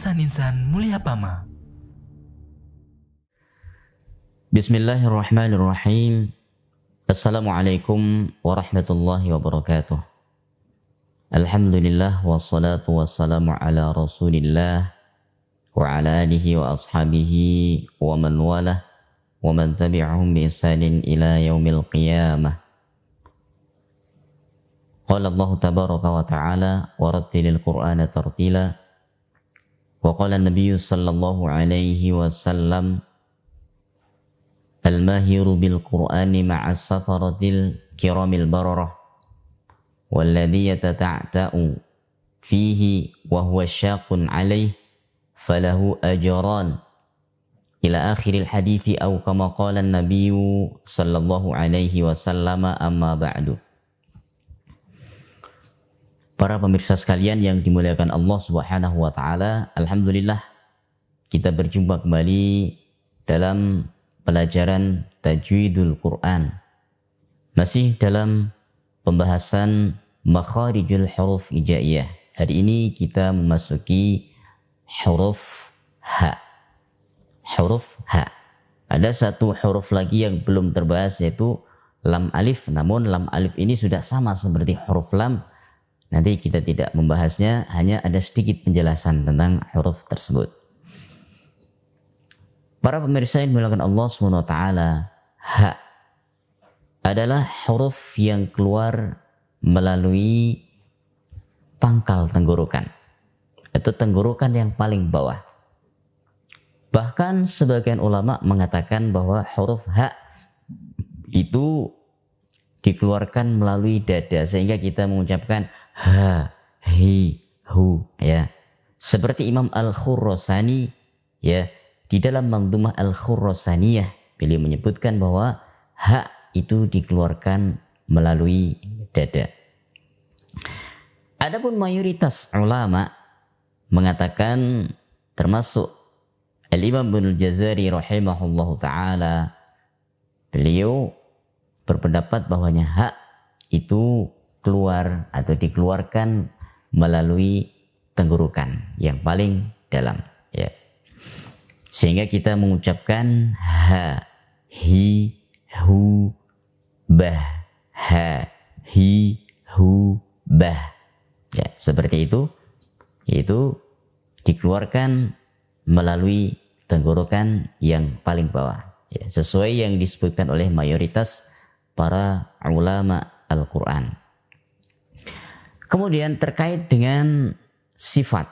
Insan-insan mulia Pama. Bismillahirrahmanirrahim. Assalamualaikum warahmatullahi wabarakatuh. Alhamdulillah wassalatu wassalamu ala rasulillah wa ala alihi wa ashabihi wa man walah wa man tabi'ahum bi ihsanin ila yaumil qiyamah. Qala Allah tabaraka wa ta'ala wa rattilil qur'ana tartila wa qala an-nabiy sallallahu alaihi wasallam al-mahiru bil qur'ani ma'as safaratil kiramil bararah walladhi yatata'ta'u fihi wa huwa syaqun alaih falahu ajran ila akhiril hadithi aw kama qala an-nabiy sallallahu alaihi wasallam amma ba'du. Para pemirsa sekalian yang dimuliakan Allah Subhanahu wa taala, alhamdulillah kita berjumpa kembali dalam pelajaran tajwidul Quran. Masih dalam pembahasan makharijul huruf hijaiyah. Hari ini kita memasuki huruf H. Huruf H. Ada satu huruf lagi yang belum terbahas, yaitu lam alif. Namun lam alif ini sudah sama seperti huruf lam. Nanti kita tidak membahasnya, hanya ada sedikit penjelasan tentang huruf tersebut. Para pemirsa yang dimuliakan Allah SWT, H adalah huruf yang keluar melalui pangkal tenggorokan atau tenggorokan yang paling bawah. Bahkan sebagian ulama mengatakan bahwa huruf H itu dikeluarkan melalui dada sehingga kita mengucapkan ha, hi, hu, ya. Seperti Imam Al-Khurrasani, ya, di dalam Mandhumah Al-Khurrasaniyah beliau menyebutkan bahwa ha itu dikeluarkan melalui dada. Adapun mayoritas ulama mengatakan, termasuk Al-Imam Ibnul Jazari rahimahullahu taala, beliau berpendapat bahwanya ha itu keluar atau dikeluarkan melalui tenggorokan yang paling dalam, ya. Sehingga kita mengucapkan ha, hi, hu, bah, ha, hi, hu, bah. Ya, seperti itu. Itu dikeluarkan melalui tenggorokan yang paling bawah. Ya, sesuai yang disebutkan oleh mayoritas para ulama Al-Quran. Kemudian terkait dengan sifat.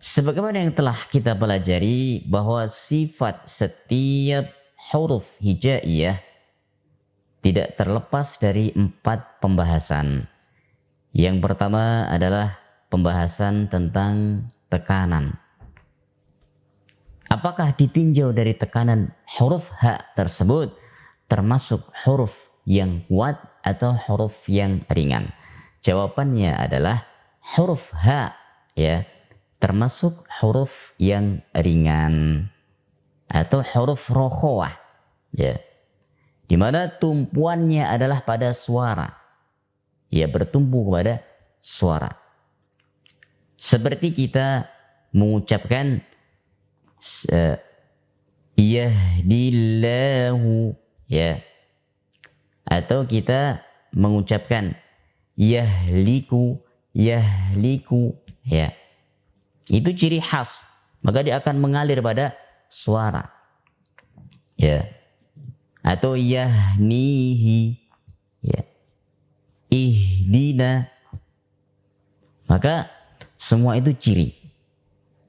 Sebagaimana yang telah kita pelajari bahwa sifat setiap huruf hijaiyah tidak terlepas dari 4 pembahasan. Yang pertama adalah pembahasan tentang tekanan. Apakah ditinjau dari tekanan huruf H tersebut termasuk huruf yang kuat atau huruf yang ringan? Jawabannya adalah huruf H, ya, termasuk huruf yang ringan atau huruf rokhawah, ya, di mana tumpuannya adalah pada suara, ya, bertumpu kepada suara. Seperti kita mengucapkan yahdillahu, ya, atau kita mengucapkan yahliku, yahliku, ya. Itu ciri khas, maka dia akan mengalir pada suara, ya. Atau yahnihi, ya, ihdina, maka semua itu ciri.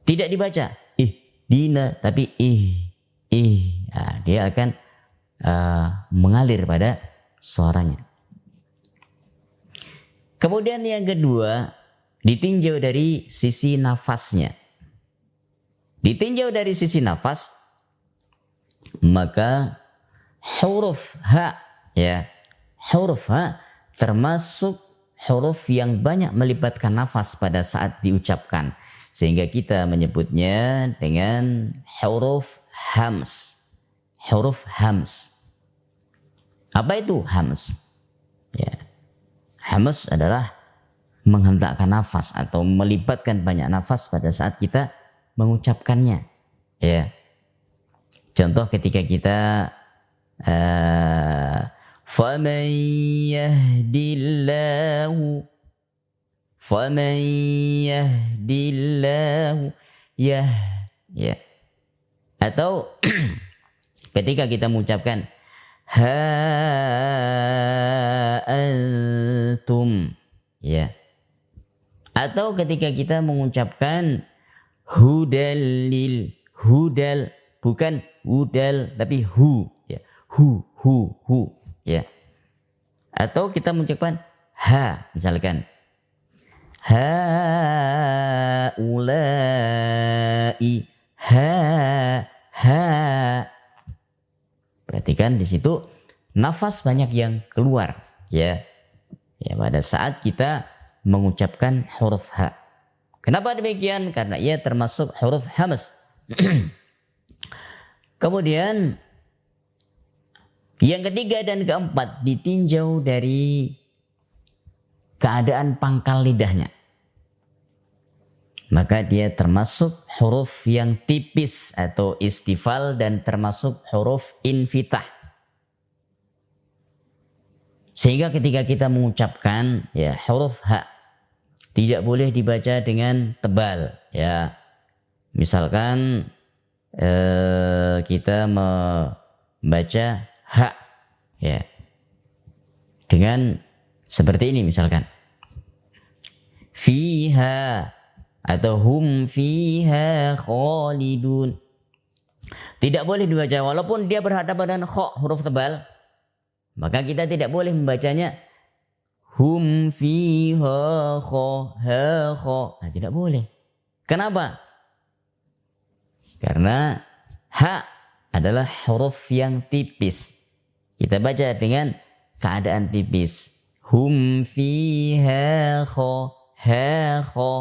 Tidak dibaca ihdina tapi nah, dia akan mengalir pada suaranya. Kemudian yang kedua, ditinjau dari sisi nafasnya. Ditinjau dari sisi nafas, maka huruf H, ya, huruf H termasuk huruf yang banyak melibatkan nafas pada saat diucapkan, sehingga kita menyebutnya dengan huruf hams. Huruf hams. Apa itu hams? Ya. Hams adalah menghentakkan nafas atau melibatkan banyak nafas pada saat kita mengucapkannya. Ya. Contoh ketika kita faman yahdillahu ya. Atau ketika kita mengucapkan ha antum, ya. Atau ketika kita mengucapkan hudal, bukan hudal tapi hu, ya. Hu, ya. Atau kita mengucapkan ha, misalkan haulai, ha. Perhatikan di situ nafas banyak yang keluar, ya. Ya, pada saat kita mengucapkan huruf ha. Kenapa demikian? Karena ia termasuk huruf hamz. Kemudian yang ketiga dan keempat ditinjau dari keadaan pangkal lidahnya. Maka dia termasuk huruf yang tipis atau istifal dan termasuk huruf infitah. Sehingga ketika kita mengucapkan ya huruf ha tidak boleh dibaca dengan tebal, ya. Misalkan kita membaca ha, ya, dengan seperti ini misalkan fiha atau hum fiha khalidun. Tidak boleh dibaca walaupun dia berhadapan dengan kha, huruf tebal. Maka kita tidak boleh membacanya hum fiha kha ha kha. Nah, tidak boleh. Kenapa? Karena ha adalah huruf yang tipis. Kita baca dengan keadaan tipis. Hum fiha kha ha kha.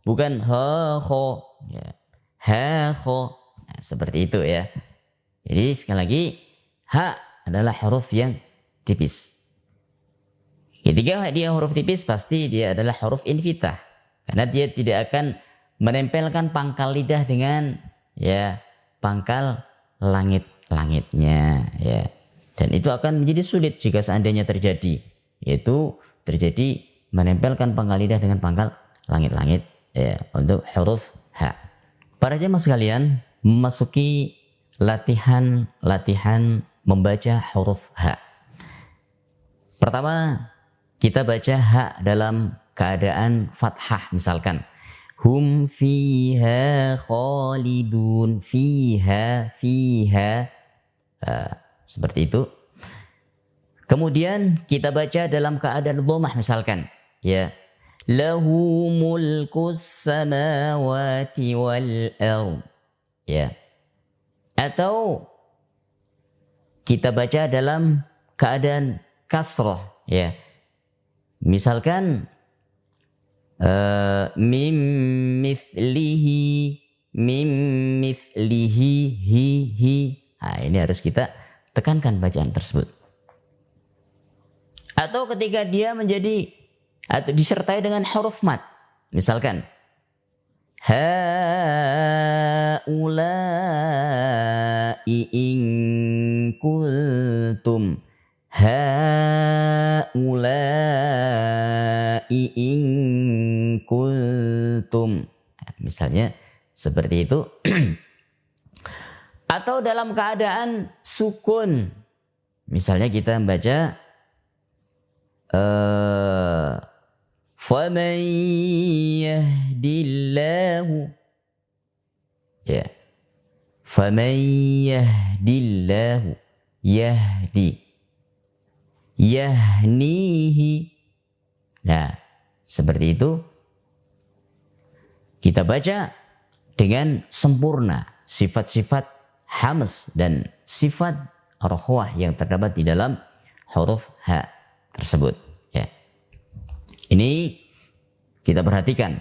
Bukan ha kha, ya. Ha kha. Nah, seperti itu, ya. Jadi sekali lagi ha adalah huruf yang tipis. Ketika dia huruf tipis pasti dia adalah huruf infitah. Karena dia tidak akan menempelkan pangkal lidah dengan ya pangkal langit-langitnya, ya. Dan itu akan menjadi sulit jika seandainya terjadi, yaitu terjadi menempelkan pangkal lidah dengan pangkal langit-langit, ya, untuk huruf ha. Para jemaah sekalian, memasuki latihan membaca huruf ha. Pertama, kita baca ha dalam keadaan fathah, misalkan hum fiha khalidun, fiha, seperti itu. Kemudian kita baca dalam keadaan dhammah, misalkan ya lahu mulkus samawati wal ard, ya. Atau kita baca dalam keadaan kasrah, ya. Misalkan mim mithlihi hi. Nah, ini harus kita tekankan bacaan tersebut. Atau ketika dia menjadi atau disertai dengan huruf mat, misalkan haulai in kuntum, haulai in kuntum. Misalnya seperti itu. Atau dalam keadaan sukun, misalnya kita membaca faman yahdillahu, ya, faman yahdillahu, yahdi, yahnihi. Nah, seperti itu kita baca dengan sempurna sifat-sifat hamz dan sifat rokhwah yang terdapat di dalam huruf ha tersebut, ya. Ini kita perhatikan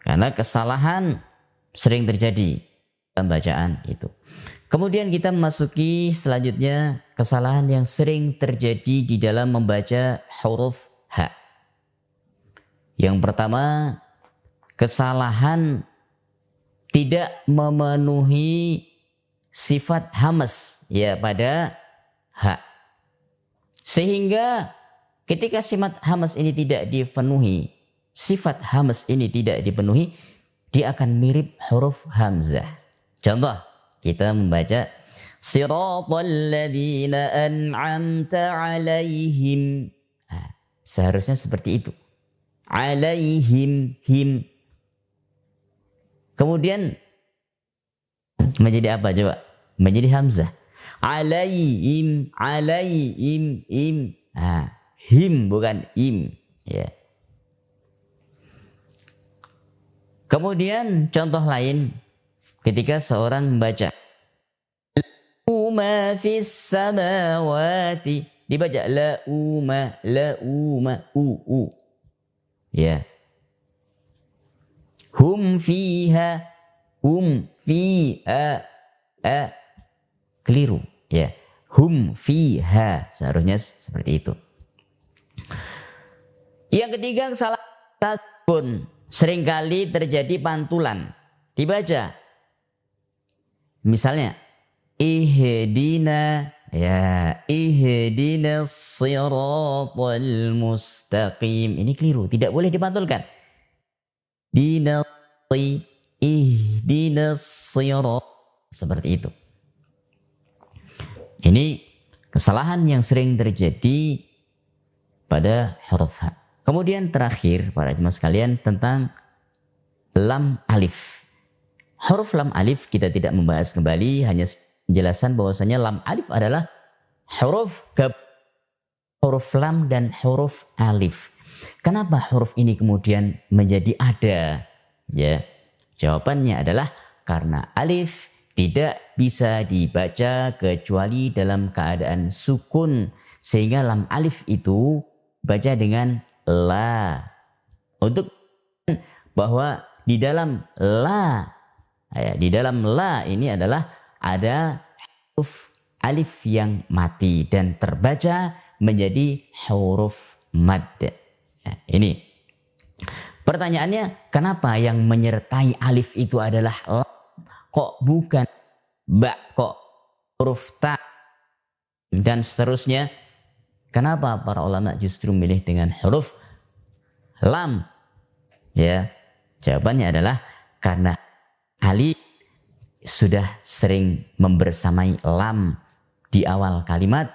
karena kesalahan sering terjadi dalam bacaan itu. Kemudian kita memasuki selanjutnya kesalahan yang sering terjadi di dalam membaca huruf ha. Yang pertama, kesalahan tidak memenuhi sifat hamas ya pada ha. Sehingga ketika sifat hamas ini tidak dipenuhi, sifat hamas ini tidak dipenuhi, dia akan mirip huruf hamzah. Contoh, kita membaca siratal ladzina an'amta 'alaihim. Seharusnya seperti itu. Alaihim, him. Kemudian menjadi apa coba? Menjadi hamzah. Alaihim, alaihim, im. Him bukan im. Ya. Kemudian contoh lain ketika seorang membaca ma fis samawati, dibaca la uma u. Ya. Hum fiha keliru ya. Hum fiha seharusnya seperti itu. Yang ketiga, kesalahan pun seringkali terjadi pantulan. Dibaca misalnya ihdina, ya, ihdinas siratal mustaqim. Ini keliru, tidak boleh dipantulkan. Dinati, ihdinas sirat, seperti itu. Ini kesalahan yang sering terjadi pada huruf ha. Kemudian terakhir para jemaah sekalian tentang lam alif. Huruf lam alif kita tidak membahas kembali, hanya penjelasan bahwasanya lam alif adalah huruf lam dan huruf alif. Kenapa huruf ini kemudian menjadi ada? Ya, jawabannya adalah karena alif tidak bisa dibaca kecuali dalam keadaan sukun, sehingga lam alif itu baca dengan la. Untuk bahwa di dalam la, ya, di dalam la ini adalah ada huruf alif yang mati dan terbaca menjadi huruf mad. Ya, ini pertanyaannya, kenapa yang menyertai alif itu adalah la, kok bukan ba, kok huruf ta dan seterusnya? Kenapa para ulama justru milih dengan huruf lam? Ya, jawabannya adalah karena alif sudah sering membersamai lam di awal kalimat.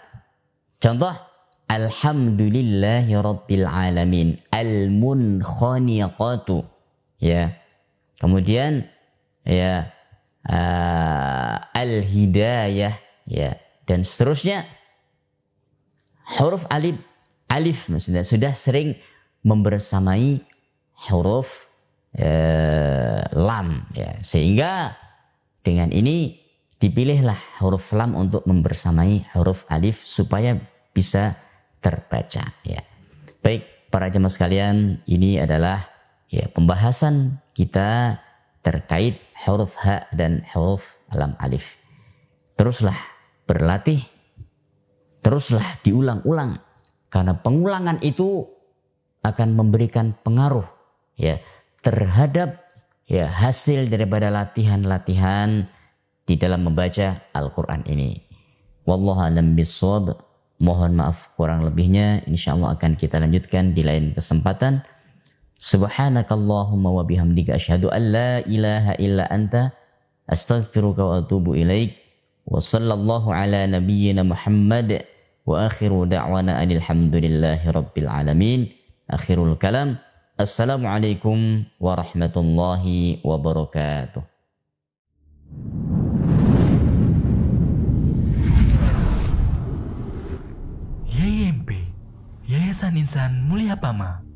Contoh, alhamdulillahi rabbil alamin, al-munkhaniqatu. Ya. Kemudian ya al-hidayah, ya, dan seterusnya. Huruf alif maksudnya sudah sering membersamai huruf lam, ya, sehingga dengan ini dipilihlah huruf lam untuk membersamai huruf alif supaya bisa terbaca, ya. Baik para jemaah sekalian, ini adalah ya pembahasan kita terkait huruf ha dan huruf lam alif. Teruslah berlatih, teruslah diulang-ulang, karena pengulangan itu akan memberikan pengaruh ya terhadap ya hasil daripada latihan-latihan di dalam membaca Al-Quran ini. Wallahu a'lam bishawab. Mohon maaf kurang lebihnya, insyaallah akan kita lanjutkan di lain kesempatan. Subhanakallahumma wa bihamdika asyhadu an la ilaha illa anta astaghfiruka wa atubu ilaik. Wa sallallahu ala nabiyyina Muhammad wa akhiru da'wana alhamdulillahi rabbil alamin. Akhirul kalam. Assalamualaikum warahmatullahi wabarakatuh. YYMP, Yayasan Insan Mulia Pama.